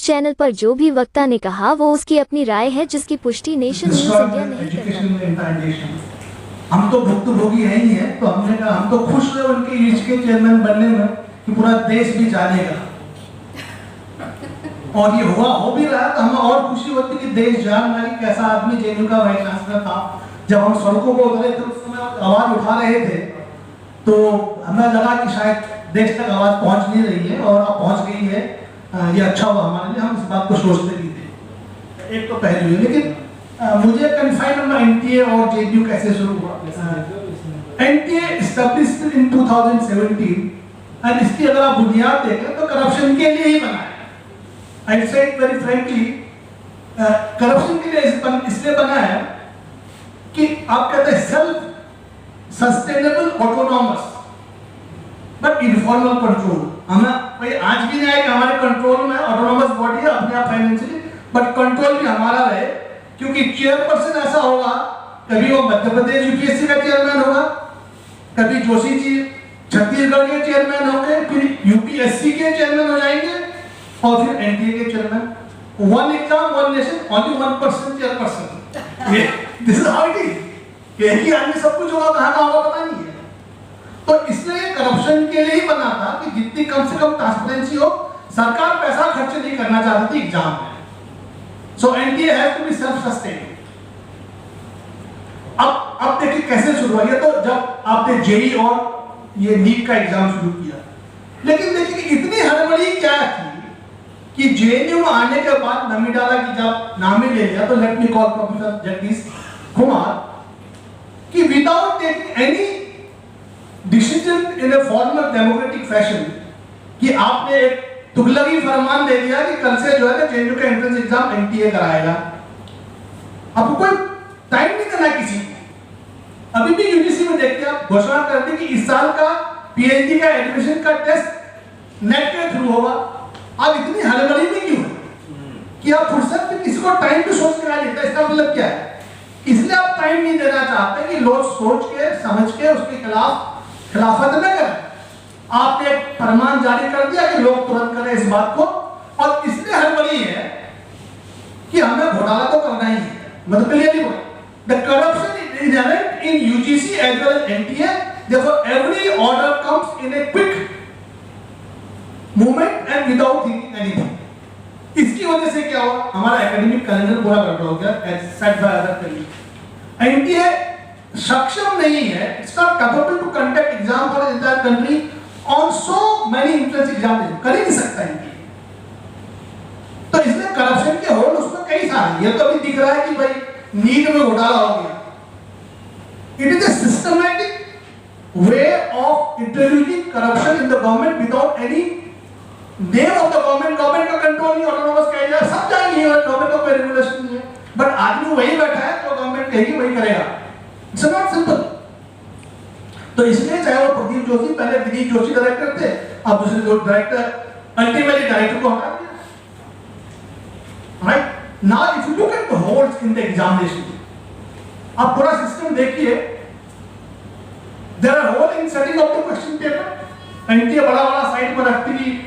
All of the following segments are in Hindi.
न्यूज चैनल पर जो भी वक्ता ने कहा वो उसकी अपनी राय है, जिसकी पुष्टि नेशन न्यूज इंडिया नहीं करता। हम तो भुक्तभोगी नहीं है, तो हमने कहा हम तो खुश हुए उनके ईच के चेयरमैन बनने में कि पूरा देश भी जानेगा, और ये हुआ हो भी रहा, तो हमें और खुशी होती कि देश जान रहा कि कैसा आदमी जेएनयू का वाइस चांसलर था। जब हम सड़कों को उतरे थे उस समय आवाज उठा रहे थे, तो हमें लगा कि शायद देश तक आवाज पहुंच नहीं रही है, और अब पहुंच गई है। ये अच्छा हुआ हमारे लिए, हम इस बात को सोचते भी थे। एक तो पहली हुई, लेकिन मुझे कन्फाइन करना एनटीए और जेएनयू कैसे शुरू हुआ। एनटीए एस्टैब्लिश्ड इन 2017, और इसकी अगर आप बुनियाद देखें तो करप्शन के लिए ही बना है। आई से वेरी फ्रैंकली, करप्शन के लिए इसलिए बना है कि आप कहते हैं self sustainable autonomous but informal control. हमें कोई आज भी नहीं आए कि हमारे कंट्रोल में ऑटोनॉमस बॉडी है अपने आप फाइनेंशियली, बट कंट्रोल भी हमारा रहे, क्योंकि चेयरपर्सन ऐसा होगा, कभी वो मध्य प्रदेश यूपीएससी का चेयरमैन होगा, कभी जोशी जी छत्तीसगढ़ के चेयरमैन होंगे, फिर यूपीएससी के चेयरमैन हो जाएंगे, और फिर एनटीए के chairman. One exam one nation only 1% chairperson. ये this is how it is. एक ही आदमी सब कुछ होगा, कहां का होगा पता नहीं है। तो इसलिए करप्शन के लिए ही बना था कि जितनी कम से कम ट्रांसपेरेंसी हो। सरकार पैसा खर्च नहीं करना चाहती थी एग्जाम में, so NTA has to be self sustaining. अब देखिए कैसे शुरू हुआ। ये तो जब आपने जेई और ये नीट का एग्जाम शुरू किया, लेकिन देखिए कि इतनी हड़बड़ी क्या थी कि जेएनयू में आने के बाद नमिडाला की जब नाम ही ले लिया, तो let me call professor Jagdish Kumar कि without taking any decision in a formal democratic fashion, कि आपने एक तुगलकी फरमान दे दिया कि कल से जो है ना जेएनयू का एंट्रेंस एग्जाम एनटीए कराएगा। आपको कोई टाइम नहीं देना किसी को। अभी भी यूजीसी में देखते आप घोषणा करते कि इस साल का पीएचडी का एडमिशन का टेस्ट नेट के थ्रू होगा। आप इतनी हड़बड़ी में क्यों है कि आप फुर्सत में किसी को टाइम पे सोच के आ लेता है? इसका मतलब क्या है? इसलिए आप टाइम नहीं देना चाहते कि लोग सोच के समझ के उसके खिलाफत न करें। आपने एक फरमान जारी कर दिया कि लोग तुरंत करें इस बात को, और इसलिए हड़बड़ी है कि हमें घोटाला तो करना ही है। मतलब क्लियरली बोल, the corruption is inherent in UGC as well as NTA, therefore every order comes in a quick movement and without thinking anything. इसकी वजह से क्या हुआ, हमारा एकेडमिक कैलेंडर पूरा गड़बड़ हो गया as set by other colleague. NTA सक्षम नहीं है, it's not capable to conduct exam for entire country on so many entrance examination, कर ही नहीं सकता एनटीए। तो इसलिए करप्शन के होल उसमें कई सारे, ये तो अभी दिख रहा है कि भाई नीट में घोटाला हो गया। It is a systematic way of introducing corruption in the government without any name of the government का कंट्रोल नहीं, ऑटोनोमस कह दिया, सब जाएंगे, गवर्नमेंट का कोई रेगुलेशन नहीं है, बट आदमी वही बैठा है तो गवर्नमेंट कहेगी वही करेगा। It's not simple. तो इसलिए चाहे वो प्रदीप जोशी, पहले विनीत जोशी डायरेक्टर थे, अब दूसरे जो डायरेक्टर अल्टीमेटली डायरेक्टर को हटा दिया। Right now if you look at the holes in the examination, आप पूरा सिस्टम देखिए, there are hole in setting of the question paper. NTA बड़ा बड़ा साइड पर रखती,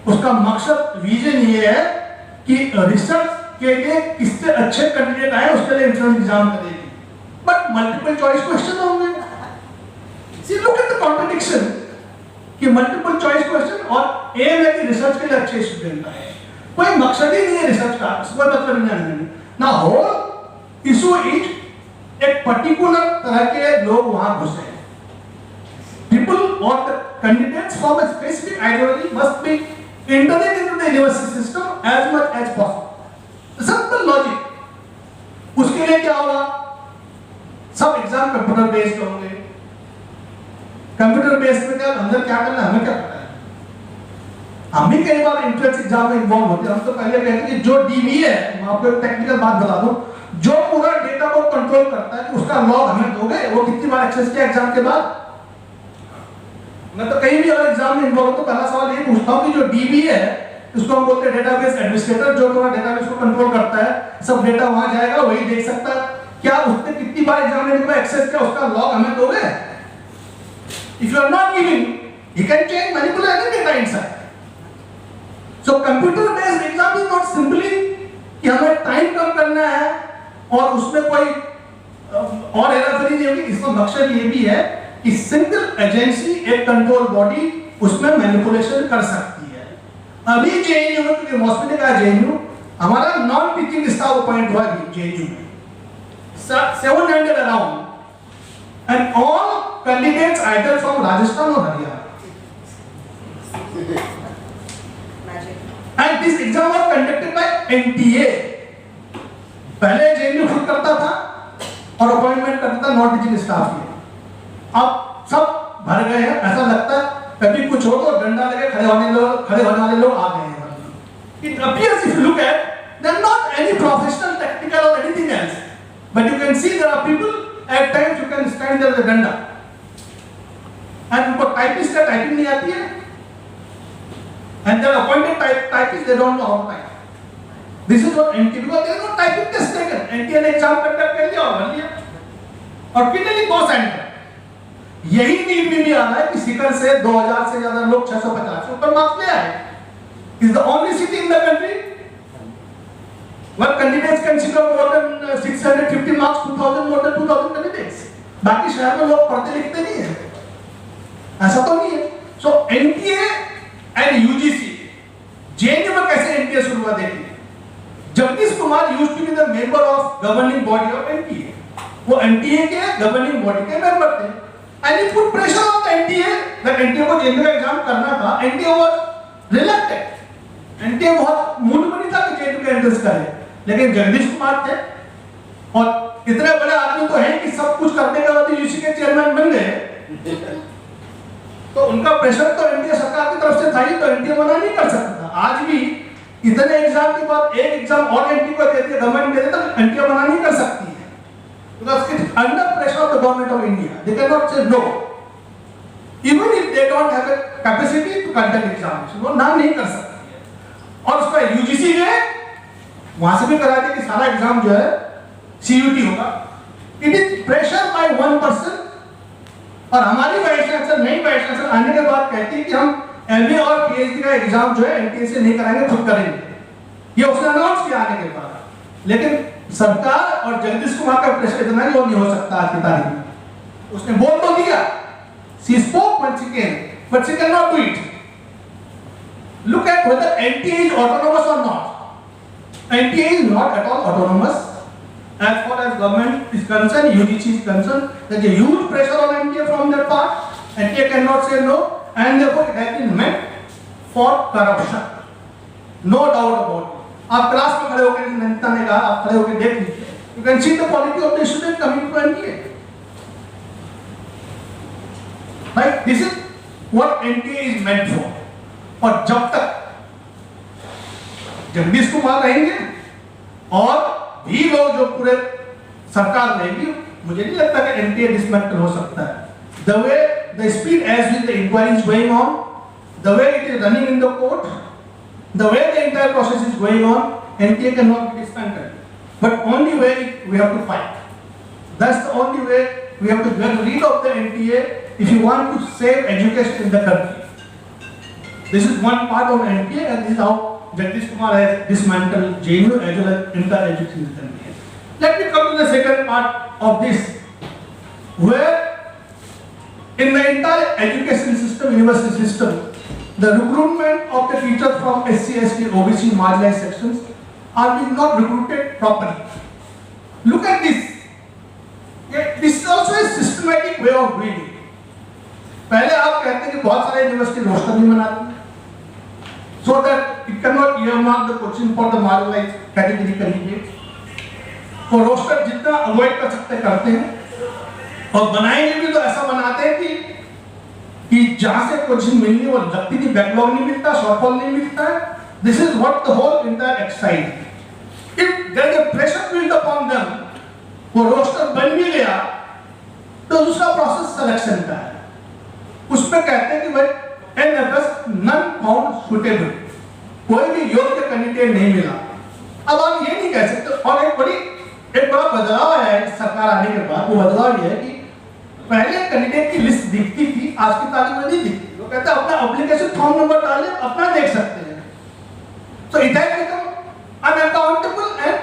उसका मकसद विजन ये है कि रिसर्च के लिए किससे अच्छे कैंडिडेट आए उसके लिए एंट्रेंस एग्जाम करेगी, बट मल्टीपल चॉइस क्वेश्चन होंगे। See look at the contradiction कि मल्टीपल चॉइस क्वेश्चन और एम है कि रिसर्च के लिए अच्छे स्टूडेंट आए, कोई मकसद ही नहीं है रिसर्च का, कोई मतलब नहीं है ना। होल इशू इज एक पर्टिकुलर तरह के लोग वहां घुसे। People or the candidates from a specific ideology must be integrated into the university system as much as possible। Simple logic। उसके लिए क्या होगा, सब एग्जाम कंप्यूटर बेस्ड होंगे। कंप्यूटर बेस्ड में क्या अंदर क्या करना है हमें क्या पता है। हम भी कई बार एंट्रेंस एग्जाम में इन्वॉल्व होते हैं। हम तो पहले कहते हैं कि जो डीबी है, मैं आपको एक टेक्निकल बात बता दूं, जो पूरा डेटा को कंट्रोल करता है कि उसका लॉग हमें दोगे, वो कितनी बार एक्सेस किया एग्जाम के बाद। मैं तो कहीं भी अगर एग्जाम में इन्वॉल्व तो पहला सवाल ये पूछता हूं कि जो डीबी है उसको हम बोलते हैं डेटाबेस एडमिनिस्ट्रेटर, जो पूरा डेटाबेस को कंट्रोल करता है, सब डेटा वहां जाएगा, वही देख सकता है क्या उसने कितनी बार एग्जामिनेशन में एक्सेस किया, उसका लॉग हमें दोगे। If you are not giving, he can change manipulate any data inside. So computer based exam is not simply कि हमें टाइम कम करना है और उसमें कोई और हेराफेरी नहीं होगी। इसका मकसद ये भी है कि सिंगल एजेंसी एक कंट्रोल बॉडी उसमें मैनिपुलेशन कर सकती है। अभी जेएनयू में, क्योंकि मौसमी ने कहा जेएनयू हमारा नॉन टीचिंग स्टाफ अपॉइंट हुआ जेएनयू में 700 around and all candidates either from Rajasthan और Haryana. And this exam was conducted by NTA. पहले जेएनयू खुद करता था और अपॉइंटमेंट करता था नॉन टीचिंग स्टाफ के। अब सब भर गए हैं, ऐसा लगता है कभी कुछ हो तो डंडा लगे खड़े होने वाले लोग आ गए हैं। It appears if you look at, there are not any professional, technical or anything else, but you can see there are people at times you can stand there with a डंडा, and उनको टाइपिस्ट का टाइपिंग नहीं आती है, and they are appointed typists, they don't know how to type. This is what NTA, because there is no typing test taken. NTA ने एग्जाम कंडक्ट कर लिया और भर लिया और finally go center. यही नीड में भी आ रहा है कि सीकर से 2000 से ज्यादा लोग 650 से ऊपर मार्क्स ले आए। Is the only city in the country where candidates can secure more than 650 marks, 2000 more than 2000 candidates. बाकी शहर में लोग पढ़ते लिखते नहीं है, ऐसा तो नहीं है। So NTA and UGC, JNU में कैसे NTA शुरू हुआ देखिए। Jagdish Kumar used to be the member of governing body of NTA. वो NTA के governing body के member थे। And he put pressure on the NTA that NTA को जेएनयू का एग्जाम करना था। NTA was reluctant. NTA बहुत मूड में नहीं था कि जेएनयू का एंट्रेंस करे, लेकिन जगदीश कुमार थे और इतने बड़े आदमी तो हैं कि सब कुछ करने के बाद यूजी के चेयरमैन बन गए, तो उनका प्रेशर तो एनडीए सरकार की तरफ से था ही, तो एनडीए मना नहीं कर सकता था। आज भी इतने एग्जाम के बाद एक एग्जाम और एनडीए को देती है, गवर्नमेंट दे देता, तो एनडीए मना नहीं कर सकती है, because it is under pressure of the government of India. They cannot say no, even if they don't have a capacity to conduct examination, वो ना नहीं कर सकती है। और उसका यूजीसी ने वहां से भी करा दिया कि सारा एग्जाम जो है सीयूटी होगा। It is pressure by one person. और हमारी वाइस चांसलर, नई वाइस चांसलर आने के बाद कहती है कि हम एमए और पीएचडी का एग्जाम जो है एनटीए से नहीं कराएंगे, खुद करेंगे। ये उसने अनाउंस किया आने के बाद, लेकिन सरकार और जगदीश कुमार का प्रेशर इतना ही वो नहीं हो सकता आज की तारीख में। उसने बोल तो दिया, she spoke but she cannot do it. Look at whether NTA is autonomous or not. NTA is not at all autonomous. As far as government is concerned, UGC is concerned, there is a huge pressure on NTA from their part. NTA cannot say no, and therefore it has been meant for corruption. No doubt about it. आप क्लास में खड़े होकर, नंदिता ने कहा, आप खड़े होकर देख लीजिए, you can see the quality of the student coming to NTA. Right? This is what NTA is meant for. और जब तक जगदीश कुमार रहेंगे और भी लोग जो पूरे सरकार रहेगी, मुझे नहीं लगता कि एनटीए डिसमेंटल हो सकता है। The way the speed as with the inquiry is going on, the way it is running in the court, the way the entire process is going on, NTA cannot be dismantled. But only way we have to fight. That's the only way we have to get rid of the NTA if you want to save education in the country. This is one part of NTA, and this is how Jagdish Kumar has dismantled JNU as well as entire education in the country. Let me come to the second part of this, where in the entire education system, university system, the recruitment of the teachers from SC, ST, OBC, marginalized sections are being not recruited properly. Look at this. This is also a systematic way of doing it. पहले आप कहते हैं कि बहुत सारे यूनिवर्सिटी रोस्टर नहीं बनाते, so that it cannot earmark the question for the marginalized category candidates. तो रोस्टर जितना अवॉइड कर सकते करते हैं, और बनाएंगे भी तो ऐसा बनाते हैं कि जहां से क्वेश्चन मिलनी वो लगती नहीं, बैकलॉग नहीं मिलता, शॉर्टफॉल नहीं मिलता है। This is what the whole entire exercise. If there is a pressure built upon them, वो रोस्टर बन भी गया, तो दूसरा प्रोसेस सिलेक्शन का है। उसमें कहते हैं कि भाई NFS नन फाउंड सुटेबल, कोई भी योग्य कैंडिडेट नहीं मिला। अब आप ये नहीं कह सकते। और एक बड़ा बदलाव आया है सरकार आने के बाद। वो बदलाव ये है कि पहले कैंडिडेट की लिस्ट दिखती थी, आज की तारीख में नहीं दिखती। वो कहते हैं अपना एप्लीकेशन फॉर्म नंबर डालें, अपना देख सकते हैं। So it has become unaccountable and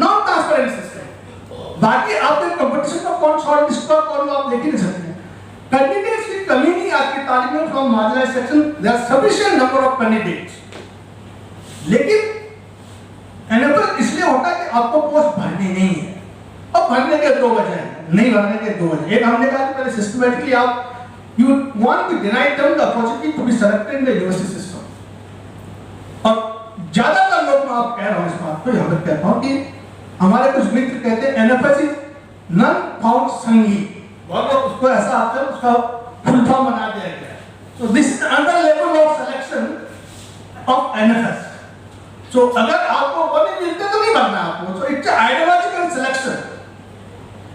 non-transparent system. बाकी आपके कंपटीशन का कौन शॉर्ट लिस्ट पर कौन आप देख ही नहीं सकते। कैंडिडेट्स की कमी नहीं आपकी तारीख में from marginalised section, there are sufficient number of candidates. लेकिन एनएफएस इसलिए होता है कि आपको पोस्ट भरनी नहीं है। अब भरने के दो वजह हैं, नहीं भरने के दो वजह। एक हमने कहा कि पहले सिस्टमैटिकली आप you want to deny them the opportunity to be selected in the university system. और ज्यादातर लोग मैं आप कह रहा हूं इस बात को, यहां पर कहता हूं कि हमारे कुछ मित्र कहते हैं एनएफएस इज नन फाउंड संगी, बहुत लोग उसको ऐसा आता है, उसका फुल फॉर्म बना दिया गया। So this is under level of selection of NFS. So अगर आपको वो नहीं मिलते तो नहीं भरना आपको। So it's ideological selection.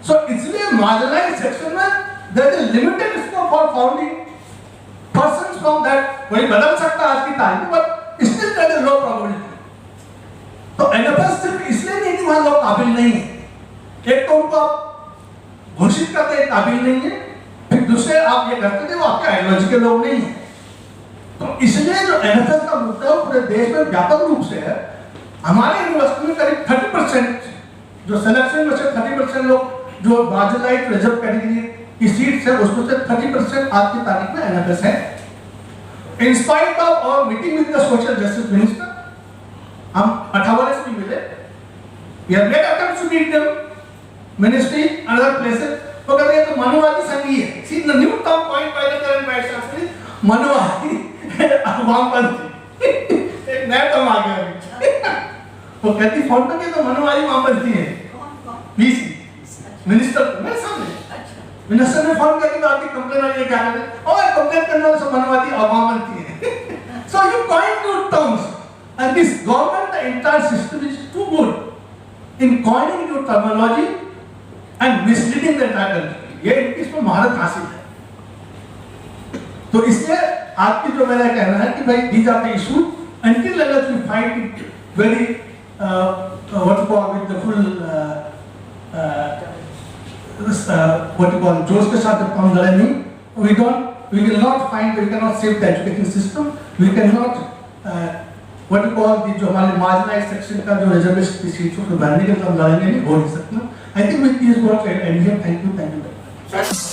So इसलिए मार्जिनलाइज्ड सेक्शन में there is a limited scope for founding persons from that. वही बदल सकता है आज की तारीख में, but still there is low probability. तो एनएफएस सिर्फ इसलिए नहीं कि वहां लोग काबिल नहीं है, एक तो उनको आप घोषित करते हैं काबिल नहीं है, फिर दूसरे आप ये कहते थे वो आपके आइडियोलॉजी के लोग नहीं है। तो इसलिए जो एनएफएस का मुद्दा है पूरे देश में व्यापक रूप से है। हमारे यूनिवर्सिटी में करीब 30% जो सिलेक्शन में से 30% लोग जो मार्जिनलाइज्ड रिजर्व कैटेगरी की सीट्स है उसमें से 30% आज की तारीख में एनएफएस है। In spite of our meeting with the social justice minister, हम 58 से मिले, we have made attempts to meet them ministry other places. तो कहते हैं तो मनुवादी संघी है। See the new term point by the current vice chancellor मनुवादी वामपंथी, एक नया टर्म आ गया अभी। वो कहती फोन पे तो मनुवादी वामपंथी है। पीसी मिनिस्टर मेरे सामने मिनिस्टर ने फोन करके आपकी कंप्लेन आई है क्या कहते हैं, और कंप्लेन करने वाले सब मनुवादी और वामपंथी है। So you coin new terms and this government, the entire system is too good in coining new terminology and misleading the entire country. ये इसमें महारत हासिल है। तो इसलिए आपकी जो मेरा कहना है कि भाई these are the issues until unless we fight it very what you call with the full what you call जोश के साथ जब हम लड़ेंगे, we will not find, we cannot save the education system, we cannot what you call the जो हमारे marginalized section का जो reservation की सीटों को भरने के लिए हम लड़ाई नहीं हो सकते। I think with these words I end here. Thank you very much.